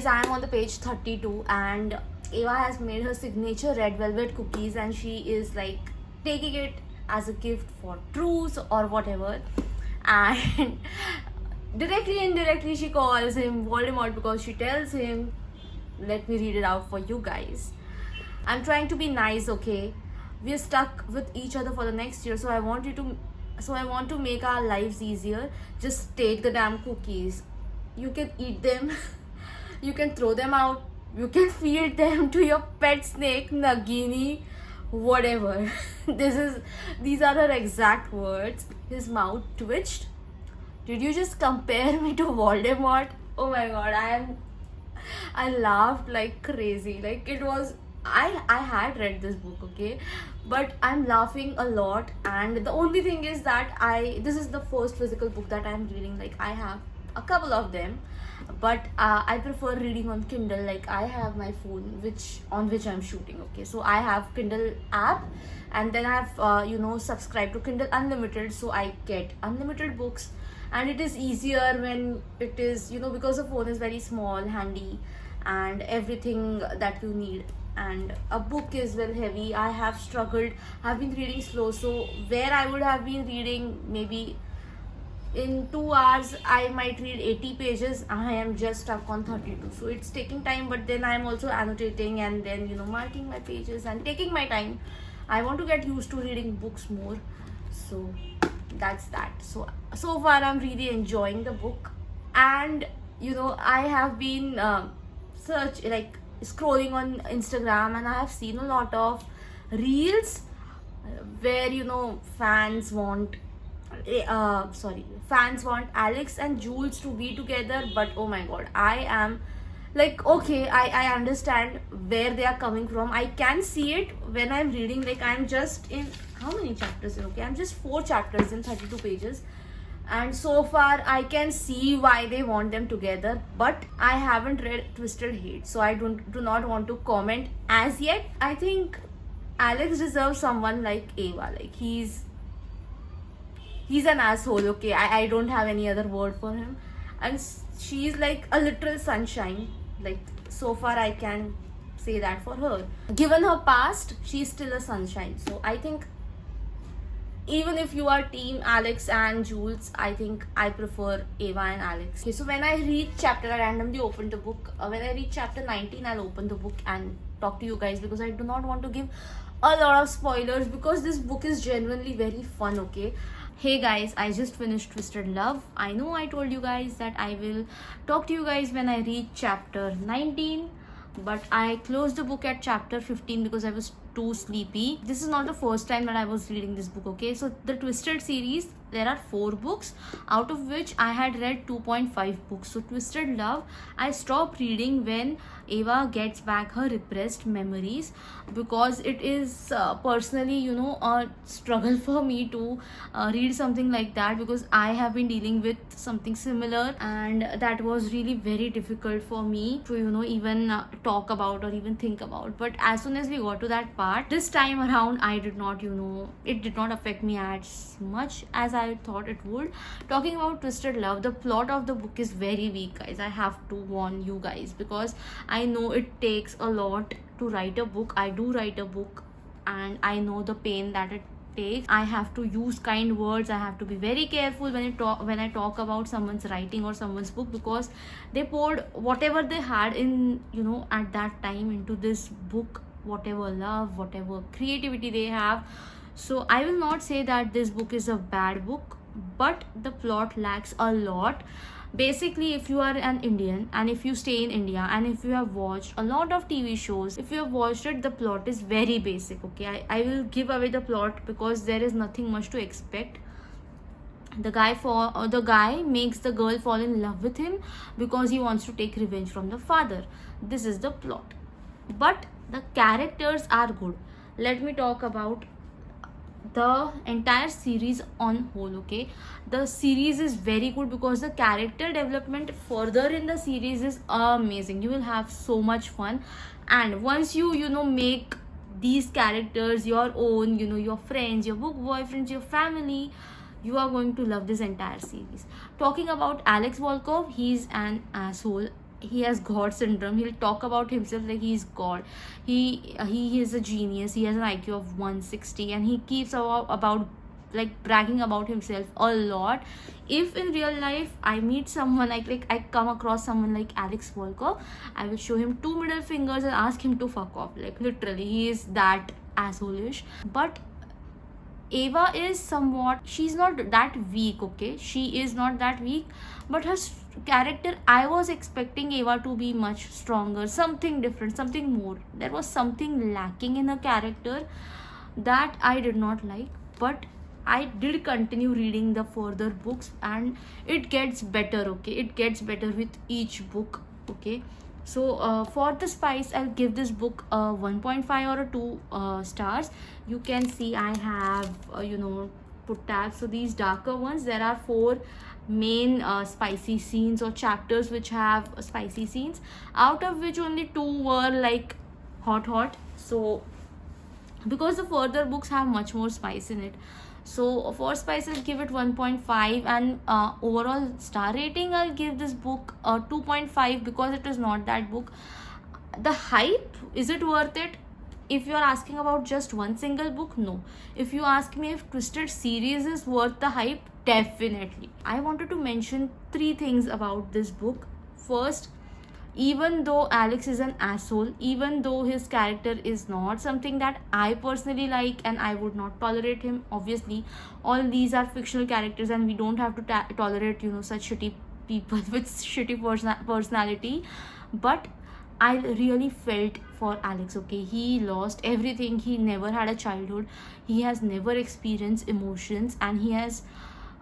guys, I am on the page 32 and Eva has made her signature red velvet cookies and she is like taking it as a gift for truce or whatever. And directly indirectly she calls him Voldemort because she tells him, let me read it out for you guys. I'm trying to be nice, okay? We're stuck with each other for the next year, so I want to make our lives easier. Just take the damn cookies. You can eat them, you can throw them out, you can feed them to your pet snake, Nagini, whatever. These are her exact words. His mouth twitched. Did you just compare me to Voldemort? Oh my god, I laughed like crazy. Like it was, I had read this book, okay, but I'm laughing a lot. And the only thing is that this is the first physical book that I'm reading. Like I have a couple of them, but I prefer reading on Kindle. Like I have my phone on which I'm shooting, okay, so I have Kindle app, and then I've subscribed to Kindle Unlimited, so I get unlimited books. And it is easier when it is, because the phone is very small, handy, and everything that you need. And a book is well heavy. I have struggled. I've been reading slow, so where I would have been reading maybe in 2 hours, I might read 80 pages. I am just stuck on 32. So it's taking time, but then I'm also annotating and then marking my pages and taking my time. I want to get used to reading books more. So that's that. So far I'm really enjoying the book. And I have been scrolling on Instagram, and I have seen a lot of reels where fans want Alex and Jules to be together. But oh my god, I am like, okay, I understand where they are coming from. I can see it when I'm reading. Like I'm just in, how many chapters? Okay, I'm just 4 chapters in 32 pages, and so far I can see why they want them together. But I haven't read Twisted Hate, so I do not want to comment as yet. I think Alex deserves someone like Eva. Like he's an asshole, okay, I don't have any other word for him. And she's like a literal sunshine. Like so far I can say that for her. Given her past, she's still a sunshine. So I think even if you are team Alex and Jules, I think I prefer Eva and Alex. Okay, so when I read chapter, I randomly open the book. When I read chapter 19, I'll open the book and talk to you guys, because I do not want to give a lot of spoilers, because this book is genuinely very fun, okay. Hey guys, I just finished Twisted Love. I know I told you guys that I will talk to you guys when I reach chapter 19, but I closed the book at chapter 15 because I was too sleepy. This is not the first time that I was reading this book, okay. So the Twisted series, there are 4 books, out of which I had read 2.5 books. So Twisted Love, I stopped reading when Eva gets back her repressed memories, because it is personally a struggle for me to read something like that, because I have been dealing with something similar, and that was really very difficult for me to even talk about or even think about. But as soon as we got to that part, this time around, I did not it did not affect me as much as I thought it would. Talking about Twisted Love, the plot of the book is very weak, guys. I have to warn you guys, because I know it takes a lot to write a book. I do write a book, and I know the pain that it takes. I have to use kind words. I have to be very careful when I talk about someone's writing or someone's book, because they poured whatever they had in at that time into this book, whatever love, whatever creativity they have. So I will not say that this book is a bad book, but the plot lacks a lot. Basically, if you are an Indian and if you stay in India and if you have watched a lot of TV shows, if you have watched it, the plot is very basic, okay. I will give away the plot because there is nothing much to expect. The guy makes the girl fall in love with him because he wants to take revenge from the father. This is the plot, but the characters are good. Let me talk about the entire series on whole, okay. The series is very good because the character development further in the series is amazing. You will have so much fun, and once you make these characters your own, your friends, your book boyfriends, your family, you are going to love this entire series. Talking about Alex Volkov, he's an asshole. he has god syndrome. He'll talk about himself like he's god. He is a genius. He has an IQ of 160, and he keeps about like bragging about himself a lot. If in real life I meet someone like I come across someone like Alex Volkov, I will show him 2 middle fingers and ask him to fuck off. Like literally, he is that assholeish. But Ava is somewhat, she's not that weak, okay? She is not that weak, but her character, I was expecting Ava to be much stronger, something different, something more. There was something lacking in her character that I did not like, but I did continue reading the further books, and it gets better, okay? It gets better with each book, okay? So for the spice, I'll give this book a 1.5 or a 2 stars. You can see I have put tabs. So these darker ones, there are 4 main spicy scenes or chapters which have spicy scenes, out of which only 2 were like hot. So because the further books have much more spice in it, so for spice I'll give it 1.5, and overall star rating I'll give this book a 2.5, because it is not that book. The hype, is it worth it? If you're asking about just one single book, no. If you ask me if Twisted series is worth the hype, definitely. I wanted to mention 3 things about this book. First, even though Alex is an asshole, even though his character is not something that I personally like and I would not tolerate him, obviously all these are fictional characters and we don't have to tolerate such shitty people with shitty personality, but I really felt for Alex, okay? He lost everything. He never had a childhood. He has never experienced emotions, and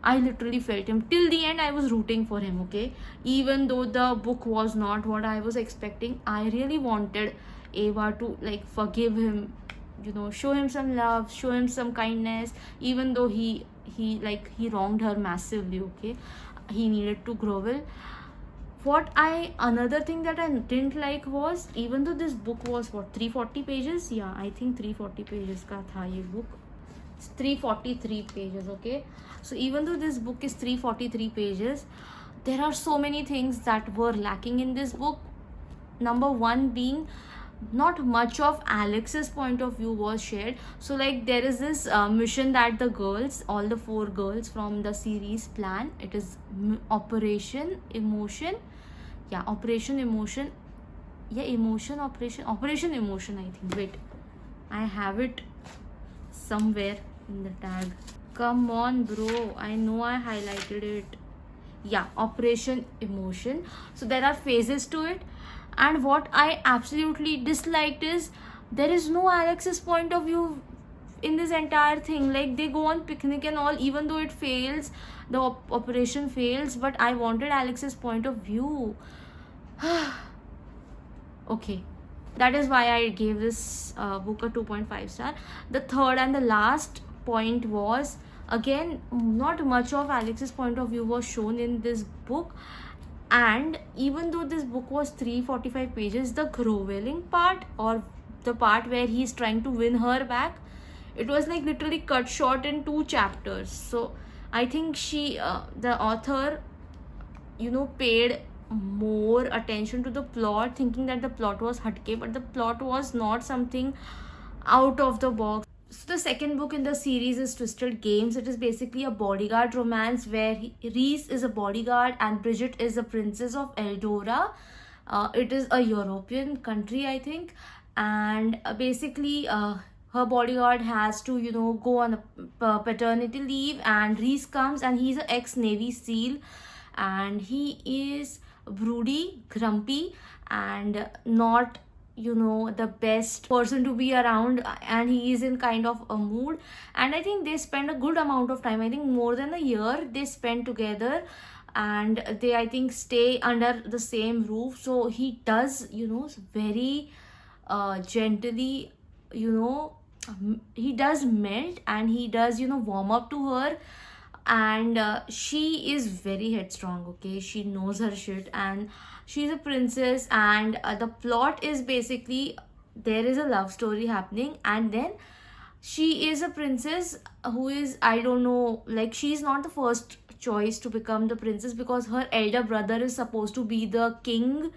I literally felt him. Till the end, I was rooting for him, okay? Even though the book was not what I was expecting, I really wanted Ava to like forgive him, show him some love, show him some kindness, even though he wronged her massively, okay? He needed to grovel. Another thing that I didn't like was, even though this book was 340 pages, yeah, I think 340 pages ka tha ye book. 343 pages, okay? So even though this book is 343 pages, there are so many things that were lacking in this book. Number 1 being, not much of Alex's point of view was shared. So like there is this mission that the girls, all the 4 girls from the series plan. It is Operation Emotion, Operation Emotion, Operation Emotion, I think. Wait, I have it somewhere in the tag. Come on, bro, I know I highlighted it. Operation Emotion. So there are phases to it, and what I absolutely disliked is there is no Alex's point of view in this entire thing. Like they go on picnic and all, even though it fails, the operation fails, but I wanted Alex's point of view. Okay, that is why I gave this book a 2.5 star. The third and the last point was, again, not much of Alex's point of view was shown in this book. And even though this book was 345 pages, the groveling part, or the part where he's trying to win her back, it was like literally cut short in 2 chapters. So I think the author paid more attention to the plot, thinking that the plot was hatke, but the plot was not something out of the box. So the second book in the series is Twisted Games. It is basically a bodyguard romance where Rhys is a bodyguard and Bridget is a princess of Eldora. It is a European country, I think, and basically her bodyguard has to go on a paternity leave, and Rhys comes, and he's an ex-Navy SEAL, and he is broody, grumpy, and not the best person to be around, and he is in kind of a mood. And I think they spend a good amount of time, I think more than a year they spend together, and they, I think, stay under the same roof. So he does very gently he does melt, and he does warm up to her, and she is very headstrong, okay? She knows her shit, and she's a princess, and the plot is basically there is a love story happening, and then she is a princess who is, I don't know, like she's not the first choice to become the princess, because her elder brother is supposed to be the king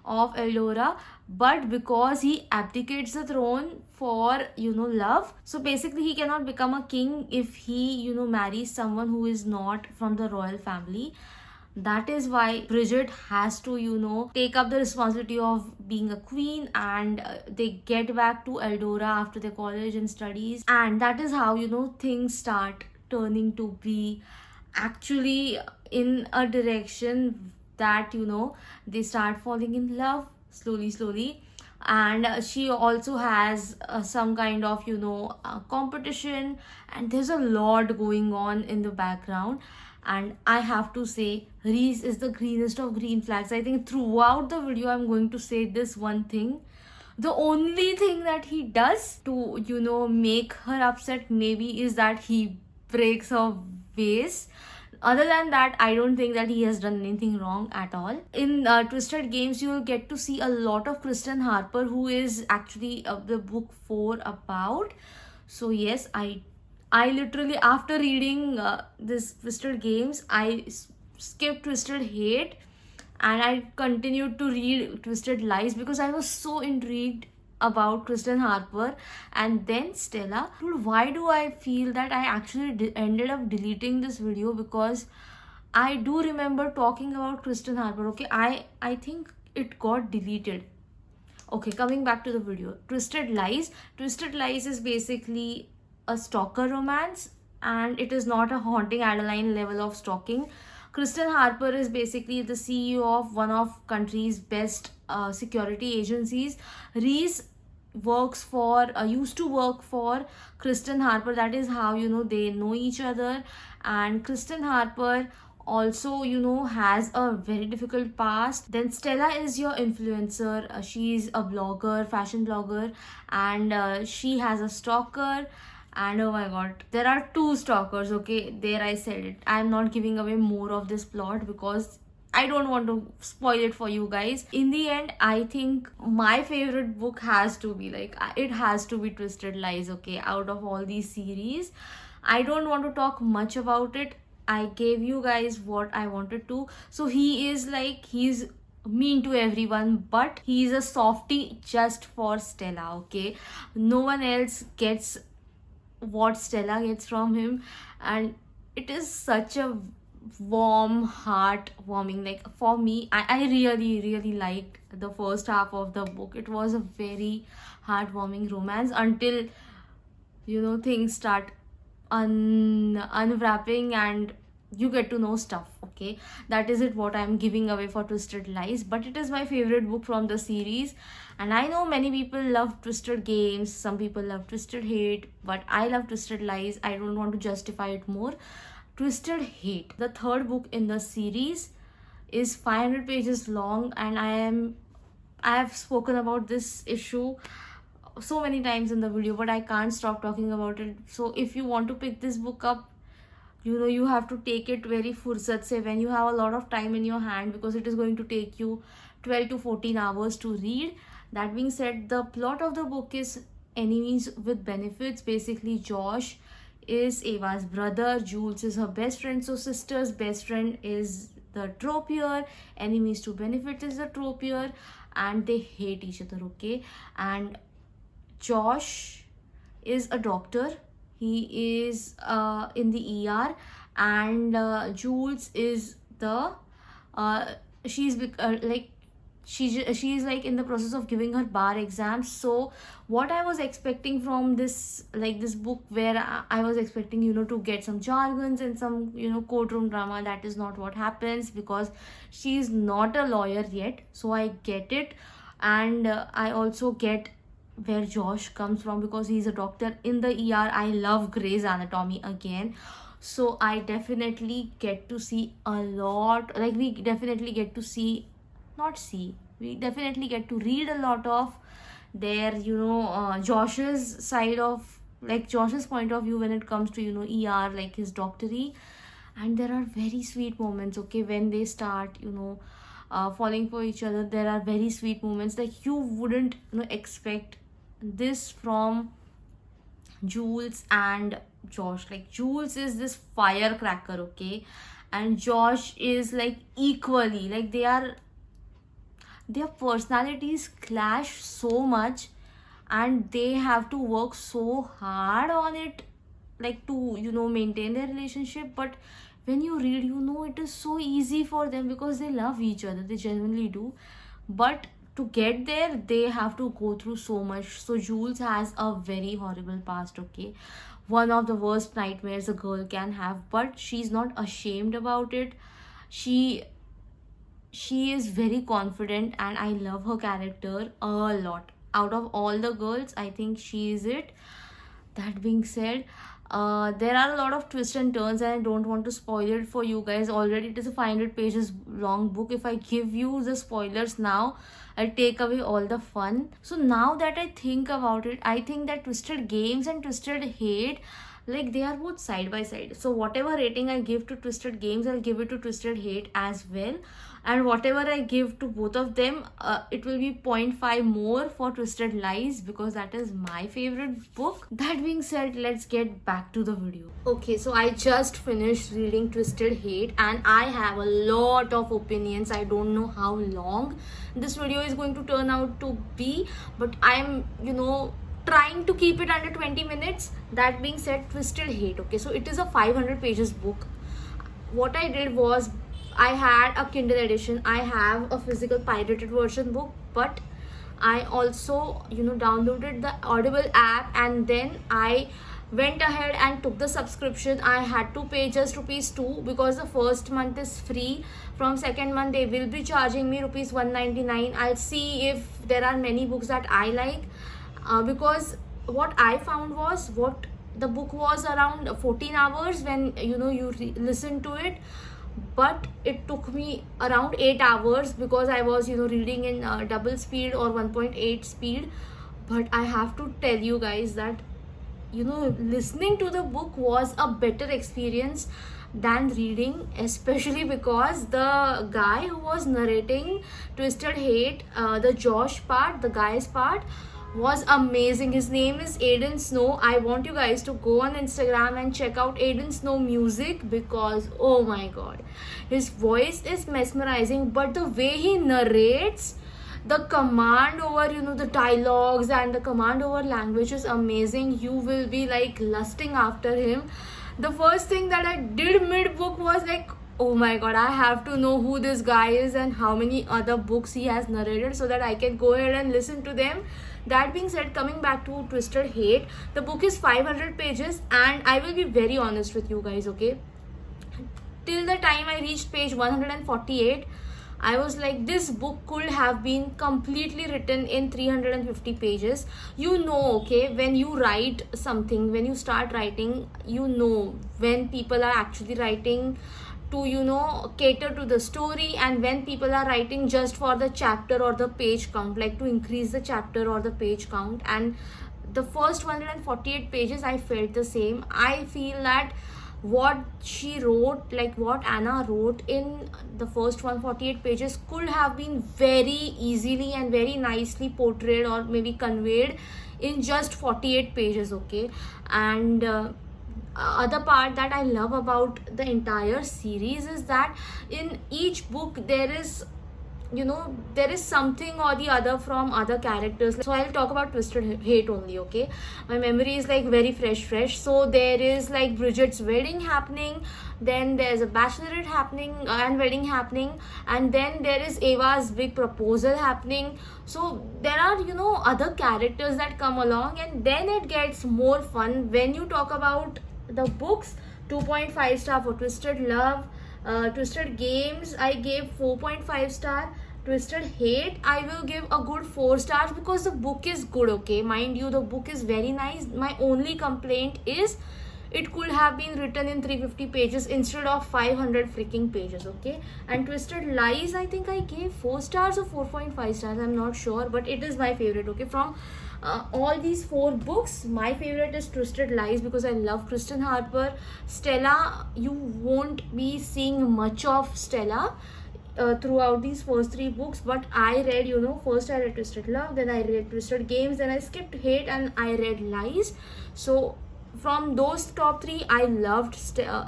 of Eldora, but because he abdicates the throne for love, so basically he cannot become a king if he marries someone who is not from the royal family. That is why Bridget has to take up the responsibility of being a queen, and they get back to Eldora after their college and studies, and that is how things start turning to be actually in a direction that they start falling in love slowly. And she also has some kind of competition, and there's a lot going on in the background. And I have to say, Rhys is the greenest of green flags. I think throughout the video I'm going to say this one thing. The only thing that he does to make her upset maybe is that he breaks her vase. Other than that, I don't think that he has done anything wrong at all. In Twisted Games, you will get to see a lot of Kristen Harper, who is actually the book 4 about. So yes, I literally, after reading this Twisted Games, I skipped Twisted Hate and I continued to read Twisted Lies because I was so intrigued about Kristen Harper. And then Stella. Why do I feel that I actually ended up deleting this video? Because I do remember talking about Kristen Harper. Okay, I think it got deleted. Okay, coming back to the video. Twisted Lies. Twisted Lies is basically a stalker romance, and it is not a haunting Adeline level of stalking. Kristen Harper is basically the CEO of one of country's best security agencies. Rhys used to work for Kristen Harper. That is how they know each other. And Kristen Harper also has a very difficult past. Then Stella is your influencer. She's a blogger, fashion blogger, and she has a stalker. And oh my god, there are 2 stalkers. Okay, there I said it. I'm not giving away more of this plot because I don't want to spoil it for you guys. In the end, I think my favorite book has to be Twisted Lies. Okay, out of all these series, I don't want to talk much about it. I gave you guys what I wanted to. So he's mean to everyone, but he's a softie just for Stella. Okay, no one else gets what Stella gets from him, and it is such a warm, heartwarming. Like, for me, I really liked the first half of the book. It was a very heartwarming romance until things start unwrapping and you get to know stuff. Okay, that is it what I'm giving away for Twisted Lies, but it is my favorite book from the series. And I know many people love Twisted Games, some people love Twisted Hate, but I love Twisted Lies. I don't want to justify it more. Twisted Hate, the 3rd book in the series, is 500 pages long, and I have spoken about this issue so many times in the video, but I can't stop talking about it. So if you want to pick this book up, you have to take it very fursat se, when you have a lot of time in your hand, because it is going to take you 12 to 14 hours to read. That being said, the plot of the book is enemies with benefits. Basically, Josh is Ava's brother, Jules is her best friend, so sister's best friend is the tropier, enemies to benefit is the tropier, and they hate each other. Okay, and Josh is a doctor. He is in the ER, and Jules is the she's like in the process of giving her bar exams. So what I was expecting from this book, where I was expecting to get some jargons and some courtroom drama, that is not what happens, because she's not a lawyer yet. So I get it, and I also get where Josh comes from, because he's a doctor in the ER. I love Grey's Anatomy again, so I definitely get to see a lot. Like, we definitely get to we definitely get to read a lot of their Josh's side of, like, Josh's point of view when it comes to ER, like his doctory. And there are very sweet moments. Okay, when they start falling for each other, there are very sweet moments. Like, you wouldn't expect this from Jules and Josh. Like, Jules is this firecracker, okay, and Josh is like equally, like their personalities clash so much, and they have to work so hard on it, like to maintain their relationship. But when you read, it is so easy for them because they love each other, they genuinely do. But to get there, they have to go through so much. So Jules has a very horrible past, okay, one of the worst nightmares a girl can have, but she's not ashamed about it. She she is very confident, and I love her character a lot. Out of all the girls, I think she is it. That being said, there are a lot of twists and turns, and I don't want to spoil it for you guys. Already it is a 500 pages long book. If I give you the spoilers now, I'll take away all the fun. So now that I think about it, I think that Twisted Games and Twisted Hate, like they are both side by side. So whatever rating I give to Twisted Games, I'll give it to Twisted Hate as well. And whatever I give to both of them, it will be 0.5 more for Twisted Lies, because that is my favorite book. That being said, let's get back to the video. Okay, so I just finished reading Twisted Hate, and I have a lot of opinions. I don't know how long this video is going to turn out to be, but I'm trying to keep it under 20 minutes. That being said, Twisted Hate, okay, so it is a 500 pages book. What I did was, I had a Kindle edition, I have a physical pirated version book, but I also downloaded the Audible app, and then I went ahead and took the subscription. I had to pay just ₹2 because the first month is free. From second month they will be charging me ₹199. I'll see if there are many books that I like, because what I found was, what the book was around 14 hours when you listen to it, but it took me around 8 hours because I was reading in double speed or 1.8 speed. But I have to tell you guys that listening to the book was a better experience than reading, especially because the guy who was narrating Twisted Hate, the Josh part, the guy's part, was amazing. His name is Aiden Snow. I want you guys to go on Instagram and check out Aiden Snow music, because oh my god, his voice is mesmerizing. But the way he narrates, the command over the dialogues and the command over language is amazing. You will be like lusting after him. The first thing that I did mid book was like, oh my god, I have to know who this guy is and how many other books he has narrated, so that I can go ahead and listen to them. That being said, coming back to Twisted Hate, the book is 500 pages, and I will be very honest with you guys, okay? Till the time I reached page 148, I was like, this book could have been completely written in 350 pages. Okay, when you write something, when you start writing, when people are actually writing to cater to the story, and when people are writing just for the chapter or the page count, like to increase the chapter or the page count. And the first 148 pages, I felt the same. I feel that what she wrote, like what Anna wrote in the first 148 pages, could have been very easily and very nicely portrayed or maybe conveyed in just 48 pages, okay? And other part that I love about the entire series is that in each book there is something or the other from other characters. So I'll talk about Twisted Hate only, okay? My memory is like very fresh. So there is like Bridget's wedding happening, then there's a bachelorette happening and wedding happening, and then there is Ava's big proposal happening. So there are other characters that come along, and then it gets more fun when you talk about the books. 2.5 star for Twisted Love. Twisted Games, I gave 4.5 star. Twisted Hate, I will give a good 4 stars because the book is good, okay? Mind you, the book is very nice. My only complaint is it could have been written in 350 pages instead of 500 freaking pages, okay? And Twisted Lies, I think I gave 4 stars or 4.5 stars, I'm not sure, but it is my favorite, okay? From all these 4 books, my favorite is Twisted Lies because I love Kristen Harper. Stella, you won't be seeing much of Stella throughout these first 3 books, but I read, first I read Twisted Love, then I read Twisted Games, then I skipped Hate and I read Lies. So from those top three, I loved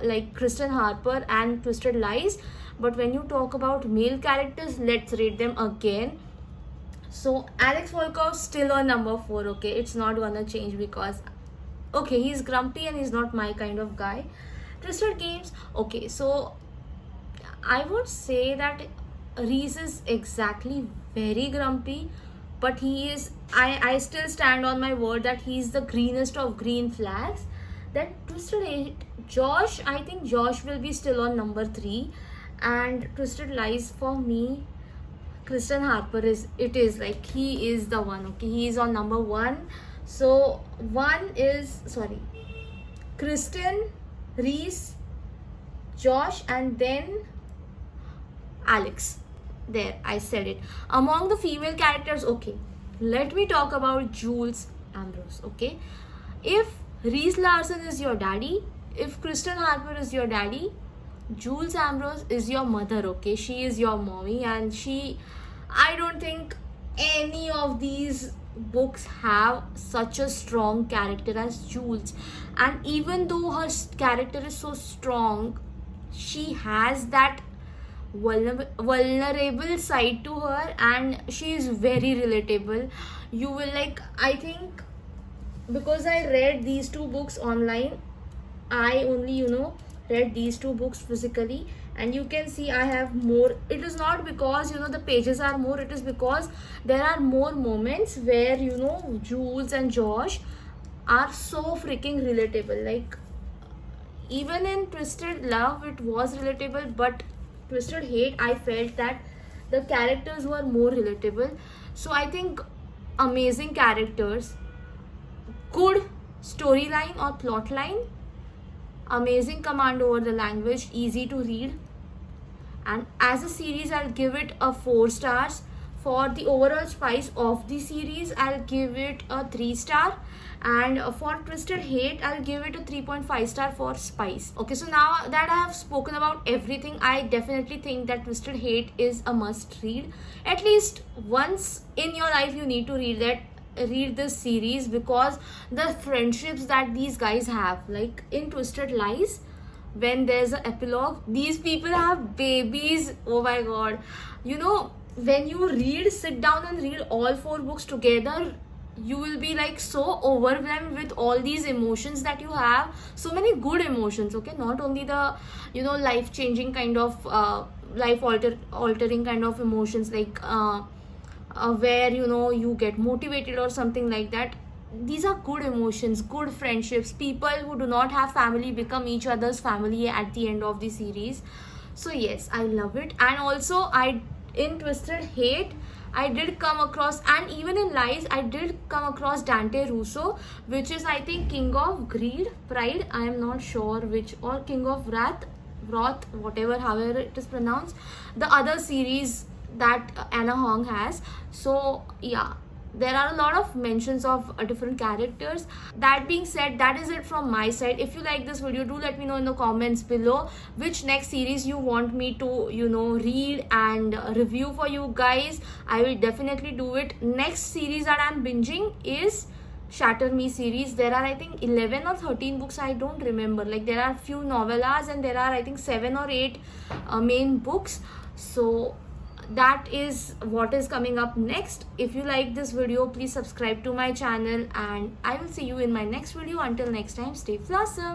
like Kristen Harper and Twisted Lies. But when you talk about male characters, let's rate them again. So Alex Volkov still on number 4. Okay, it's not gonna change because okay, he's grumpy and he's not my kind of guy. Twisted Games. Okay, so I would say that Rhys is exactly very grumpy, but he is. I still stand on my word that he's the greenest of green flags. Then Twisted 8, Josh. I think Josh will be still on number 3, and Twisted Lies for me. Kristen Harper is. It is like he is the one. Okay, he is on number 1. So one is Kristen, Rhys, Josh, and then Alex. There, I said it. Among the female characters, okay, let me talk about Jules Ambrose. Okay, if Rhys Larsen is your daddy, if Kristen Harper is your daddy, Jules Ambrose is your mother. Okay, she is your mommy, and I don't think any of these books have such a strong character as Jules. And even though her character is so strong, she has that vulnerable side to her, and she is very relatable. You will like, I think, because I read these 2 books online, I only read these 2 books physically, and you can see I have more. It is not because the pages are more, it is because there are more moments where Jules and Josh are so freaking relatable. Like, even in Twisted Love it was relatable, but Twisted Hate, I felt that the characters were more relatable. So I think amazing characters, good storyline or plot line, amazing command over the language, easy to read. And as a series, I'll give it a 4 stars. For the overall spice of the series, I'll give it a 3 star. And for Twisted Hate, I'll give it a 3.5 star for spice. Okay, so now that I have spoken about everything, I definitely think that Twisted Hate is a must read. At least once in your life you need to read this series, because the friendships that these guys have, like in Twisted Lies, when there's an epilogue, these people have babies. Oh my god, when you sit down and read all 4 books together, you will be like so overwhelmed with all these emotions that you have. So many good emotions. Okay, not only the life changing kind of life altering kind of emotions, like where you get motivated or something like that. These are good emotions, good friendships. People who do not have family become each other's family at the end of the series. So yes, I love it. And also, in Twisted Hate, I did come across, and even in Lies, I did come across Dante Russo, which is, I think, King of Greed, Pride, I am not sure which, or King of Wrath, whatever, however it is pronounced, the other series that Anna Hong has. So yeah, there are a lot of mentions of different characters. That being said, that is it from my side. If you like this video, do let me know in the comments below which next series you want me to read and review for you guys. I will definitely do it. Next series that I'm binging is Shatter Me series. There are, I think, 11 or 13 books, I don't remember. Like, there are few novellas and there are, I think, 7 or 8 main books. So that is what is coming up next. If you like this video, please subscribe to my channel, and I will see you in my next video. Until next time, stay blossom.